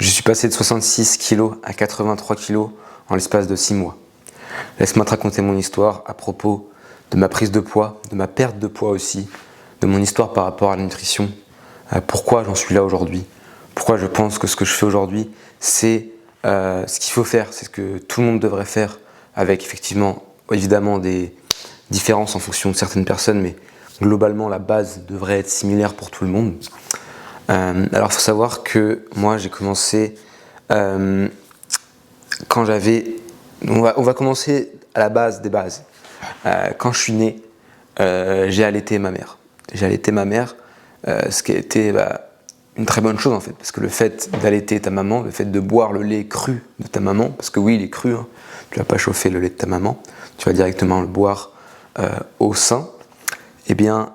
Je suis passé de 66 kg à 83 kg en l'espace de 6 mois. Laisse-moi te raconter mon histoire à propos de ma prise de poids, de ma perte de poids aussi, de mon histoire par rapport à la nutrition, pourquoi j'en suis là aujourd'hui, pourquoi je pense que ce que je fais aujourd'hui, c'est ce qu'il faut faire, c'est ce que tout le monde devrait faire, avec effectivement, évidemment, des différences en fonction de certaines personnes, mais globalement, la base devrait être similaire pour tout le monde. Alors, il faut savoir que moi, j'ai commencé quand j'avais... On va commencer à la base des bases. Quand je suis né, j'ai allaité ma mère. J'ai allaité ma mère, ce qui a été une très bonne chose en fait, parce que le fait d'allaiter ta maman, le fait de boire le lait cru de ta maman, parce que oui, il est cru, hein, tu vas pas chauffer le lait de ta maman, tu vas directement le boire au sein, et bien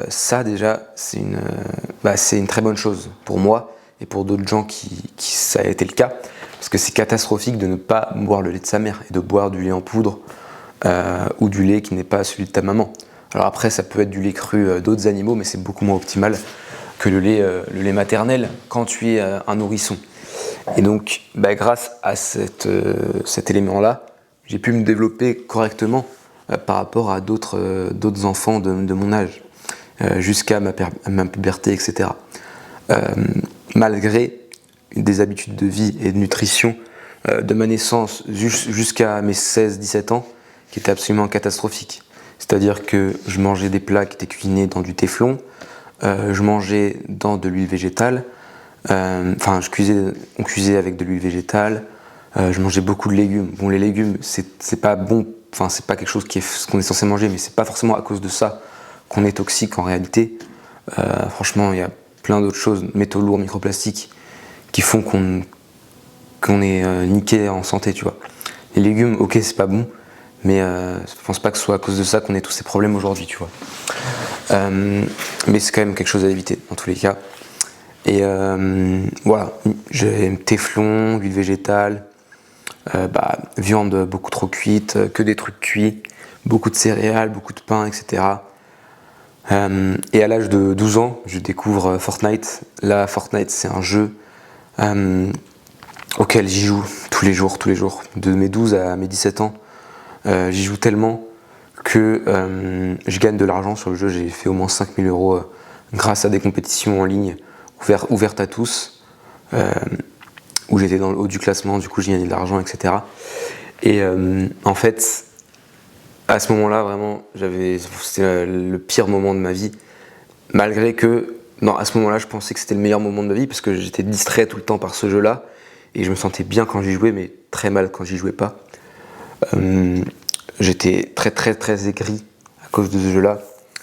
ça déjà, c'est une très bonne chose pour moi et pour d'autres gens qui ça a été le cas, parce que c'est catastrophique de ne pas boire le lait de sa mère et de boire du lait en poudre ou du lait qui n'est pas celui de ta maman. Alors après, ça peut être du lait cru d'autres animaux, mais c'est beaucoup moins optimal que le lait maternel quand tu es un nourrisson. Et donc, grâce à cet élément-là, j'ai pu me développer correctement par rapport à d'autres enfants de mon âge, jusqu'à ma puberté, etc. Malgré des habitudes de vie et de nutrition de ma naissance jusqu'à mes 16-17 ans, qui étaient absolument catastrophiques. C'est-à-dire que je mangeais des plats qui étaient cuisinés dans du téflon, je mangeais dans de l'huile végétale, on cuisait avec de l'huile végétale, je mangeais beaucoup de légumes. Bon, les légumes, c'est pas bon, c'est pas quelque chose qu'on est censé manger, mais c'est pas forcément à cause de ça qu'on est toxique en réalité. Franchement, il y a plein d'autres choses, métaux lourds, microplastiques, qui font qu'on est niqué en santé, tu vois. Les légumes, ok, c'est pas bon, mais je pense pas que ce soit à cause de ça qu'on ait tous ces problèmes aujourd'hui, tu vois. Mais c'est quand même quelque chose à éviter, dans tous les cas. Et voilà, j'ai téflon, huile végétale, viande beaucoup trop cuite, que des trucs cuits, beaucoup de céréales, beaucoup de pain, etc. Et à l'âge de 12 ans, je découvre Fortnite. Là, Fortnite, c'est un jeu auquel j'y joue tous les jours, de mes 12 à mes 17 ans. J'y joue tellement que je gagne de l'argent sur le jeu. J'ai fait au moins 5000 € grâce à des compétitions en ligne ouvertes à tous, où j'étais dans le haut du classement, du coup j'ai gagné de l'argent, etc. Et en fait, à ce moment-là, vraiment, c'était le pire moment de ma vie, malgré que, non, à ce moment-là, je pensais que c'était le meilleur moment de ma vie, parce que j'étais distrait tout le temps par ce jeu-là, et je me sentais bien quand j'y jouais, mais très mal quand j'y jouais pas. J'étais très très très aigri à cause de ce jeu-là,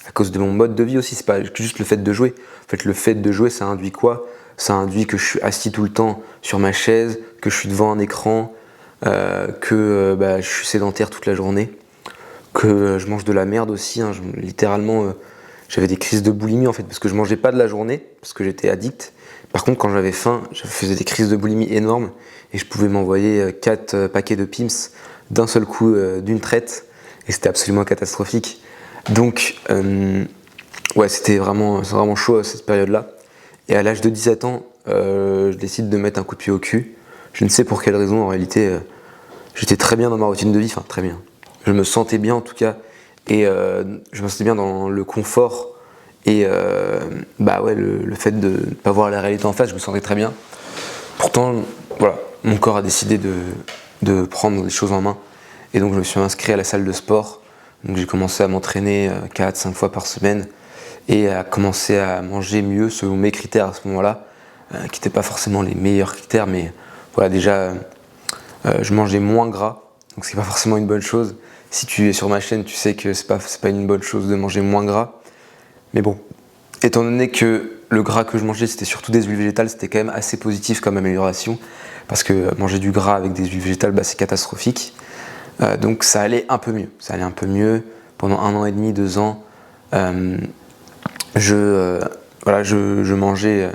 à cause de mon mode de vie aussi. C'est pas juste le fait de jouer. En fait, le fait de jouer, ça induit quoi? Ça induit que je suis assis tout le temps sur ma chaise, que je suis devant un écran, que je suis sédentaire toute la journée, que je mange de la merde aussi. Hein. Littéralement, j'avais des crises de boulimie en fait, parce que je mangeais pas de la journée, parce que j'étais addict. Par contre, quand j'avais faim, je faisais des crises de boulimie énormes et je pouvais m'envoyer 4 paquets de Pim's d'un seul coup, d'une traite, et c'était absolument catastrophique. Donc, c'était vraiment chaud à cette période-là. Et à l'âge de 17 ans, je décide de mettre un coup de pied au cul. Je ne sais pour quelle raison, en réalité, j'étais très bien dans ma routine de vie, enfin très bien. Je me sentais bien en tout cas, et je me sentais bien dans le confort, et le fait de ne pas voir la réalité en face, je me sentais très bien. Pourtant, voilà, mon corps a décidé de prendre les choses en main. Et donc je me suis inscrit à la salle de sport. Donc j'ai commencé à m'entraîner 4-5 fois par semaine et à commencer à manger mieux selon mes critères à ce moment-là, qui n'étaient pas forcément les meilleurs critères, mais voilà, déjà je mangeais moins gras, donc c'est pas forcément une bonne chose. Si tu es sur ma chaîne, tu sais que c'est pas une bonne chose de manger moins gras. Mais bon, étant donné que le gras que je mangeais c'était surtout des huiles végétales, c'était quand même assez positif comme amélioration, parce que manger du gras avec des huiles végétales, c'est catastrophique. Donc ça allait un peu mieux. Pendant 1 an et demi, 2 ans, je mangeais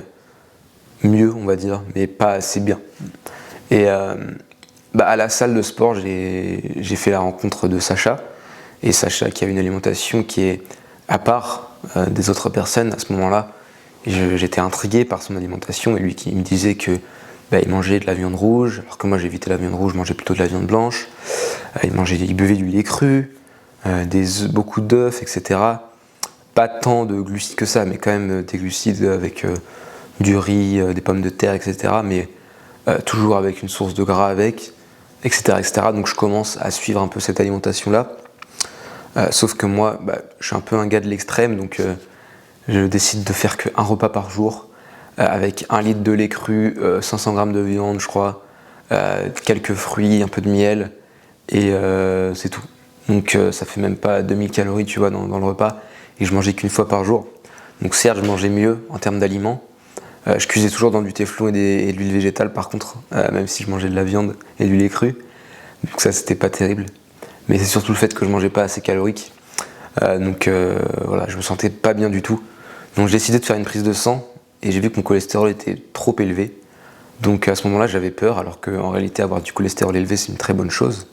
mieux, on va dire, mais pas assez bien. Et à la salle de sport, j'ai fait la rencontre de Sacha. Et Sacha qui a une alimentation qui est à part des autres personnes à ce moment-là. Et j'étais intrigué par son alimentation, et lui qui me disait que il mangeait de la viande rouge, alors que moi j'évitais la viande rouge, je mangeais plutôt de la viande blanche. Il buvait du lait cru, beaucoup d'œufs, etc. Pas tant de glucides que ça, mais quand même des glucides avec du riz, des pommes de terre, etc. Mais toujours avec une source de gras etc., etc. Donc je commence à suivre un peu cette alimentation-là. Sauf que moi, je suis un peu un gars de l'extrême, donc je décide de faire qu'un repas par jour, avec 1 litre de lait cru, 500 grammes de viande, je crois, quelques fruits, un peu de miel, et c'est tout. Donc ça fait même pas 2000 calories, tu vois, dans le repas, et je mangeais qu'une fois par jour. Donc certes, je mangeais mieux en termes d'aliments. Je cuisais toujours dans du téflon et de l'huile végétale par contre, même si je mangeais de la viande et du lait cru. Donc ça, c'était pas terrible. Mais c'est surtout le fait que je mangeais pas assez calorique. Voilà, je me sentais pas bien du tout. Donc j'ai décidé de faire une prise de sang et j'ai vu que mon cholestérol était trop élevé. Donc à ce moment-là, j'avais peur, alors qu'en réalité, avoir du cholestérol élevé, c'est une très bonne chose.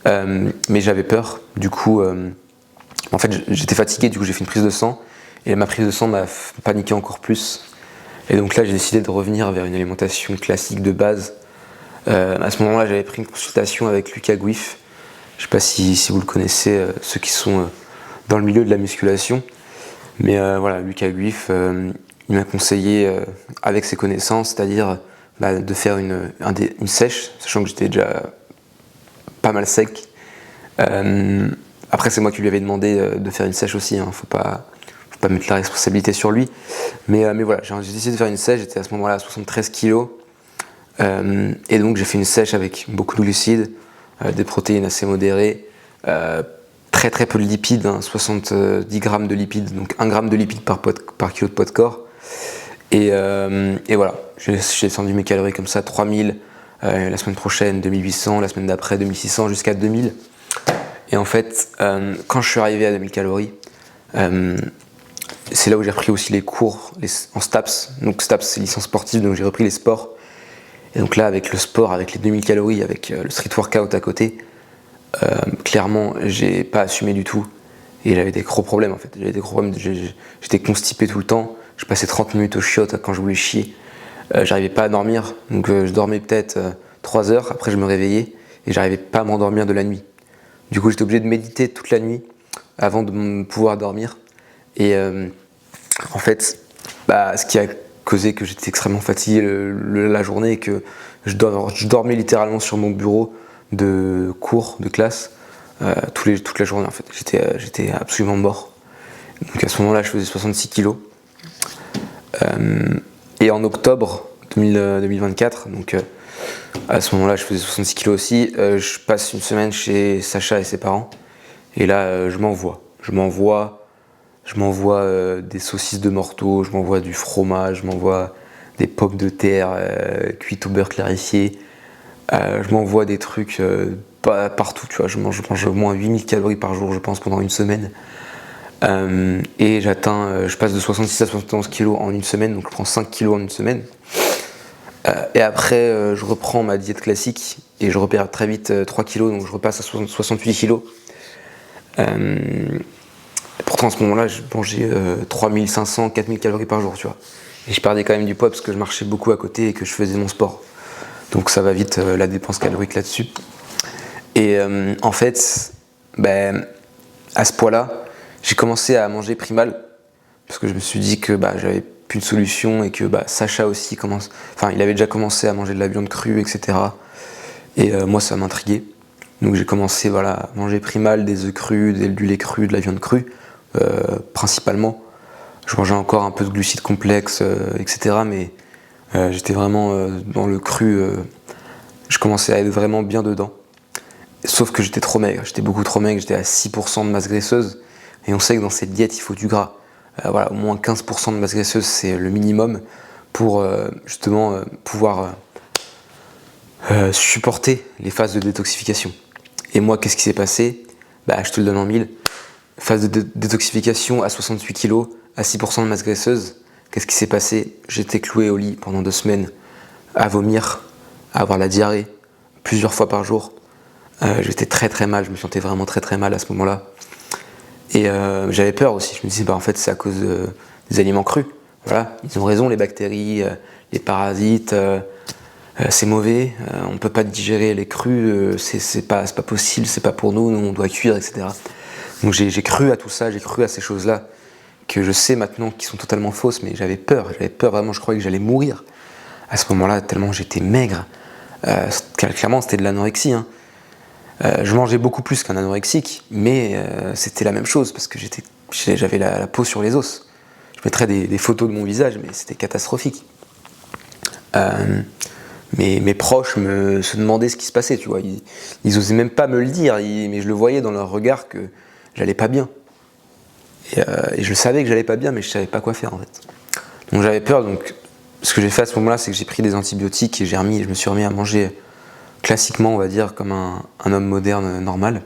Mais j'avais peur. Du coup, en fait, j'étais fatigué, du coup j'ai fait une prise de sang. Et ma prise de sang m'a paniqué encore plus. Et donc là, j'ai décidé de revenir vers une alimentation classique de base. À ce moment-là, j'avais pris une consultation avec Lucas Guif. Je ne sais pas si vous le connaissez, ceux qui sont dans le milieu de la musculation. Mais voilà, Lucas Guif, il m'a conseillé, avec ses connaissances, c'est-à-dire de faire une sèche, sachant que j'étais déjà pas mal sec. Après, c'est moi qui lui avais demandé de faire une sèche aussi, hein, faut pas mettre la responsabilité sur lui. Mais voilà, j'ai décidé de faire une sèche, j'étais à ce moment-là à 73 kg. Et donc j'ai fait une sèche avec beaucoup de glucides, des protéines assez modérées, très très peu de lipides, hein, 70 grammes de lipides, donc 1 gramme de lipides par kilo de poids de corps. Et voilà, j'ai descendu mes calories comme ça, 3000, la semaine prochaine 2800, la semaine d'après 2600 jusqu'à 2000. Et en fait, quand je suis arrivé à 2000 calories, c'est là où j'ai repris aussi les cours en STAPS. Donc STAPS, c'est licence sportive, donc j'ai repris les sports. Et donc là, avec le sport, avec les 2000 calories, avec le street workout à côté, clairement, j'ai pas assumé du tout. Et j'avais des gros problèmes en fait. J'avais des gros problèmes. J'étais constipé tout le temps. Je passais 30 minutes au chiottes quand je voulais chier. J'arrivais pas à dormir. Donc je dormais peut-être 3 heures. Après, je me réveillais et j'arrivais pas à m'endormir de la nuit. Du coup, j'étais obligé de méditer toute la nuit avant de pouvoir dormir. Et en fait, ce qui a causé que j'étais extrêmement fatigué la journée et que je dormais littéralement sur mon bureau de cours, de classe, toute la journée en fait. J'étais absolument mort. Donc à ce moment-là, je faisais 66 kilos. Et en octobre 2024, donc à ce moment-là, je faisais 66 kilos aussi. Je passe une semaine chez Sacha et ses parents. Et là, je m'envoie des saucisses de morteau, je m'envoie du fromage, je m'envoie des pommes de terre cuites au beurre clarifié. Je m'envoie des trucs partout, tu vois. Je mange au moins 8000 calories par jour, je pense, pendant une semaine. Et je passe de 66 à 71 kilos en une semaine, donc je prends 5 kilos en une semaine. Et après, je reprends ma diète classique et je repère très vite 3 kilos, donc je repasse à 68 kilos. Pourtant, à ce moment-là, je mangeais 3500, 4000 calories par jour, tu vois. Et je perdais quand même du poids parce que je marchais beaucoup à côté et que je faisais mon sport. Donc ça va vite, la dépense calorique là-dessus. Et en fait, à ce poids-là, j'ai commencé à manger Primal parce que je me suis dit que j'avais plus de solution et que Sacha aussi il avait déjà commencé à manger de la viande crue, etc. Et moi, ça m'intriguait. Donc j'ai commencé à manger Primal, des œufs crus, du lait cru, de la viande crue, principalement. Je mangeais encore un peu de glucides complexes, etc. Mais j'étais vraiment dans le cru. Je commençais à être vraiment bien dedans. Sauf que j'étais trop maigre, j'étais beaucoup trop maigre, j'étais à 6% de masse graisseuse. Et on sait que dans cette diète, il faut du gras. Au moins 15% de masse graisseuse, c'est le minimum pour justement pouvoir supporter les phases de détoxification. Et moi, qu'est-ce qui s'est passé ? Je te le donne en mille. Phase de détoxification à 68 kg, à 6% de masse graisseuse. Qu'est-ce qui s'est passé ? J'étais cloué au lit pendant 2 semaines, à vomir, à avoir la diarrhée, plusieurs fois par jour. J'étais très très mal, je me sentais vraiment très très mal à ce moment-là. Et j'avais peur aussi, je me disais en fait c'est à cause des aliments crus. Voilà, ils ont raison, les bactéries, les parasites, c'est mauvais, on peut pas digérer les crus, c'est pas possible, c'est pas pour nous, on doit cuire, etc. Donc j'ai cru à tout ça, j'ai cru à ces choses-là, que je sais maintenant qui sont totalement fausses, mais j'avais peur vraiment, je croyais que j'allais mourir à ce moment-là, tellement j'étais maigre. Clairement, c'était de l'anorexie, hein. Je mangeais beaucoup plus qu'un anorexique, mais c'était la même chose, parce que j'avais la peau sur les os. Je mettrais des photos de mon visage, mais c'était catastrophique. Mes proches se demandaient ce qui se passait, tu vois. Ils osaient même pas me le dire, mais je le voyais dans leur regard que j'allais pas bien. Et je savais que j'allais pas bien, mais je savais pas quoi faire en fait. Donc j'avais peur, donc ce que j'ai fait à ce moment-là, c'est que j'ai pris des antibiotiques et je me suis remis à manger classiquement, on va dire, comme un homme moderne normal.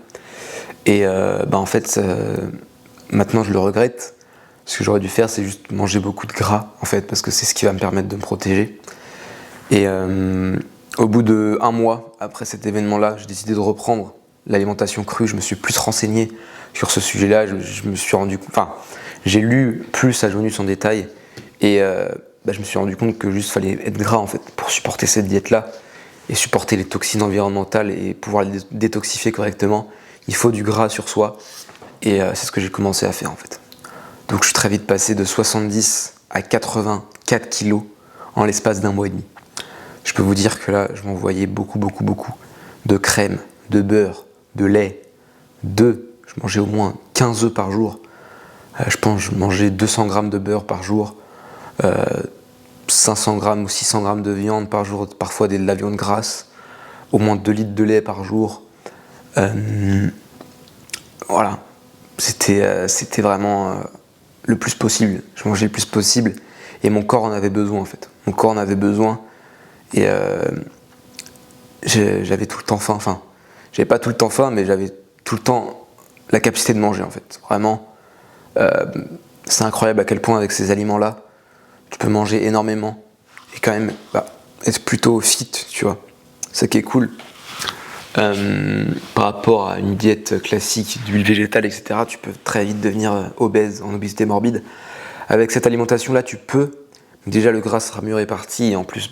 Et en fait, maintenant je le regrette. Ce que j'aurais dû faire, c'est juste manger beaucoup de gras, en fait, parce que c'est ce qui va me permettre de me protéger. Et au bout de 1 mois, après cet événement-là, j'ai décidé de reprendre l'alimentation crue. Je me suis plus renseigné sur ce sujet-là. Je me suis rendu compte, enfin, j'ai lu plus à Jonus en détail. Et je me suis rendu compte que juste fallait être gras, en fait, pour supporter cette diète-là et supporter les toxines environnementales et pouvoir les détoxifier correctement. Il faut du gras sur soi. Et c'est ce que j'ai commencé à faire, en fait. Donc je suis très vite passé de 70 à 84 kilos en l'espace d'1 mois et demi. Je peux vous dire que là, je m'envoyais beaucoup de crème, de beurre, de lait, d'œufs. Je mangeais au moins 15 œufs par jour. Je pense que je mangeais 200 grammes de beurre par jour, 500 grammes ou 600 grammes de viande par jour, parfois de la viande grasse, au moins 2 litres de lait par jour. Voilà, c'était vraiment le plus possible. Je mangeais le plus possible et mon corps en avait besoin en fait. Mon corps en avait besoin et j'avais tout le temps faim. Enfin, j'avais pas tout le temps faim, mais j'avais tout le temps la capacité de manger en fait. Vraiment, c'est incroyable à quel point avec ces aliments-là, tu peux manger énormément et quand même être plutôt fit, tu vois. Ça qui est cool. Par rapport à une diète classique d'huile végétale, etc., tu peux très vite devenir obèse, en obésité morbide. Avec cette alimentation-là, tu peux. Déjà, le gras sera mieux réparti et en plus,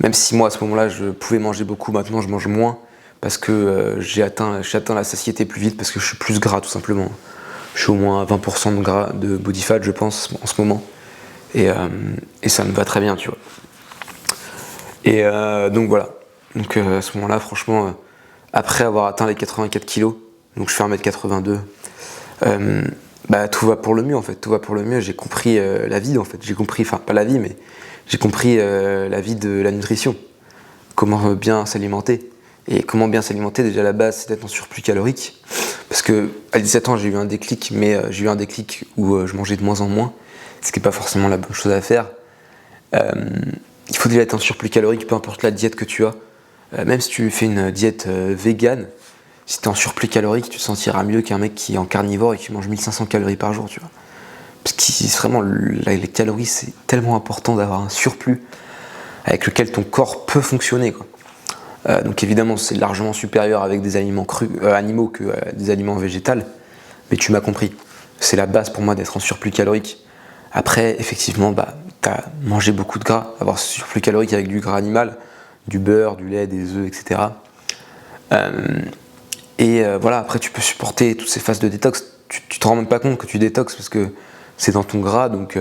même si moi à ce moment-là, je pouvais manger beaucoup, maintenant je mange moins parce que j'ai atteint la satiété plus vite parce que je suis plus gras tout simplement. Je suis au moins à 20% de gras, de body fat, je pense, en ce moment. Et ça me va très bien, tu vois. Et donc voilà. Donc à ce moment-là, franchement, après avoir atteint les 84 kilos, donc je fais 1m82, tout va pour le mieux en fait. Tout va pour le mieux. J'ai compris la vie en fait. J'ai compris, enfin pas la vie, mais j'ai compris la vie de la nutrition. Comment bien s'alimenter. Et comment bien s'alimenter, déjà la base, c'est d'être en surplus calorique. Parce que à 17 ans, j'ai eu un déclic, mais j'ai eu un déclic où je mangeais de moins en moins, ce qui n'est pas forcément la bonne chose à faire. Il faut déjà être en surplus calorique, peu importe la diète que tu as. Même si tu fais une diète végane, si tu es en surplus calorique, tu te sentiras mieux qu'un mec qui est en carnivore et qui mange 1500 calories par jour, tu vois. Parce que vraiment, les calories, c'est tellement important d'avoir un surplus avec lequel ton corps peut fonctionner, quoi. Donc évidemment, c'est largement supérieur avec des aliments animaux que des aliments végétaux, mais tu m'as compris. C'est la base pour moi d'être en surplus calorique. Après, effectivement, tu as mangé beaucoup de gras, avoir ce surplus calorique avec du gras animal, du beurre, du lait, des œufs, etc. Voilà, après tu peux supporter toutes ces phases de détox. Tu te rends même pas compte que tu détoxes parce que c'est dans ton gras, donc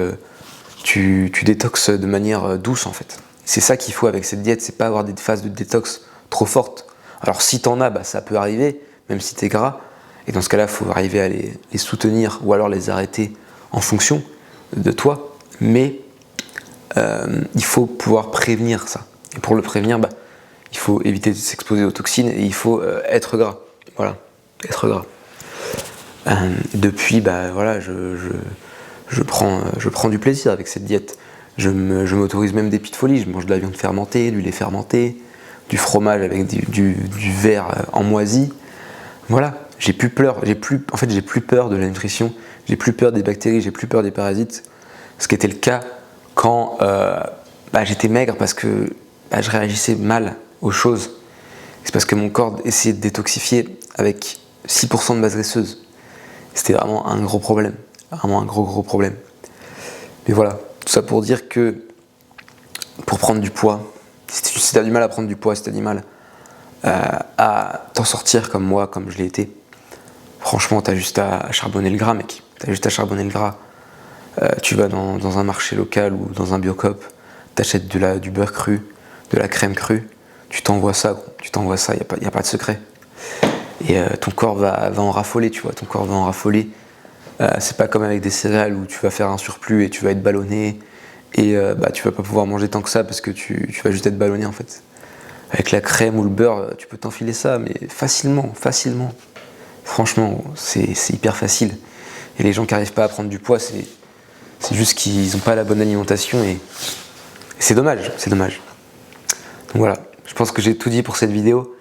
tu détoxes de manière douce en fait. C'est ça qu'il faut avec cette diète, c'est pas avoir des phases de détox trop fortes. Alors si t'en as, ça peut arriver, même si t'es gras, et dans ce cas-là, il faut arriver à les soutenir ou alors les arrêter en fonction de toi, mais il faut pouvoir prévenir ça. Et pour le prévenir, il faut éviter de s'exposer aux toxines et il faut être gras. Voilà, être gras. Depuis, voilà, je prends du plaisir avec cette diète. Je m'autorise même des petites folies. Je mange de la viande fermentée, du lait fermenté, du fromage avec du verre en moisi. Voilà, j'ai plus peur de la nutrition, j'ai plus peur des bactéries, j'ai plus peur des parasites. Ce qui était le cas quand j'étais maigre parce que je réagissais mal aux choses. C'est parce que mon corps essayait de détoxifier avec 6% de masse graisseuse. C'était vraiment un gros problème. Vraiment un gros problème. Mais voilà, tout ça pour dire que pour prendre du poids, si si t'as du mal à prendre du poids, si t'as du mal à t'en sortir comme moi, comme je l'ai été, franchement, t'as juste à charbonner le gras, mec. T'as juste à charbonner le gras. Tu vas dans un marché local ou dans un Biocoop, t'achètes du beurre cru, de la crème crue, tu t'envoies ça, gros. Tu t'envoies ça, y a pas de secret. Et ton corps va en raffoler, tu vois, ton corps va en raffoler. C'est pas comme avec des céréales où tu vas faire un surplus et tu vas être ballonné et tu vas pas pouvoir manger tant que ça parce que tu vas juste être ballonné en fait. Avec la crème ou le beurre, tu peux t'enfiler ça, mais facilement. Franchement, c'est hyper facile. Et les gens qui n'arrivent pas à prendre du poids, c'est juste qu'ils n'ont pas la bonne alimentation et c'est dommage. Donc voilà, je pense que j'ai tout dit pour cette vidéo.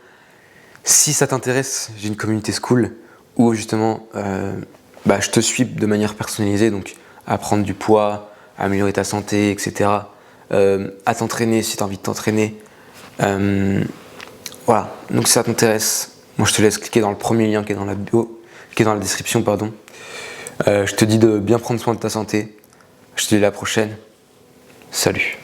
Si ça t'intéresse, j'ai une communauté school où justement je te suis de manière personnalisée, donc à prendre du poids, à améliorer ta santé, etc. À t'entraîner si tu as envie de t'entraîner. Voilà, donc si ça t'intéresse, moi je te laisse cliquer dans le premier lien qui est dans la bio, qui est dans la description, pardon. Je te dis de bien prendre soin de ta santé. Je te dis à la prochaine. Salut.